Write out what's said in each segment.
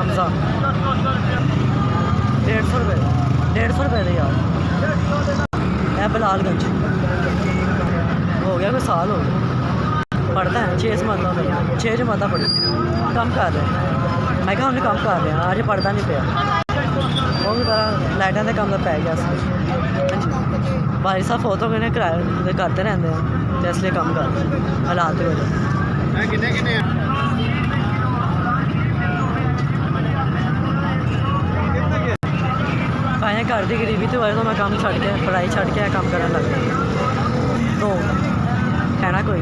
हमजा 150 रुपये 150 रुपये दे यार। है बिलालगंज, हो गया कोई साल हो गया। पढ़ता है 6 जमात 6 जमात पढ़ी, कम कर रहे हैं। मैं क्या हमने कम कर रहे हैं, अज पढ़ता नहीं पाया। वो भी तरह लाइटा के कम का पै गया। हाँ जी, भाई साहब फोटो कहने किराए करते रहते हैं, तो इसलिए कम कर हालात की वजह। भाई घर की गरीबी की वजह तो मैं काम छड़ के पढ़ाई छड़ के काम करने लग गया। तो कहना कोई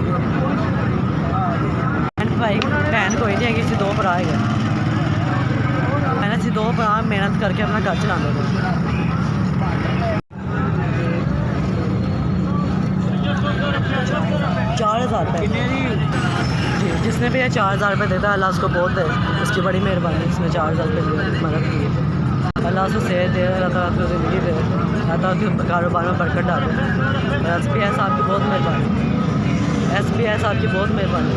नहीं भाई, भैन कोई नहीं है, किसी 2 भरा है। मैंने 2 भरा मेहनत करके अपना घर चलाते थे। 4000 रुपये जी, जिसने भी 4000 रुपये देता है अल्लाह उसको बहुत दे, उसकी बड़ी मेहरबानी। इसमें 4000 रुपये मदद की, अल्लाह उसको सेहत दे, अल्लाह ताला उसको ज़िंदगी दे, अल्लाह ताला उसके कारोबार में बरकत डाले। SBI साहब की बहुत मेहरबानी, SBI साहब की बहुत मेहरबानी।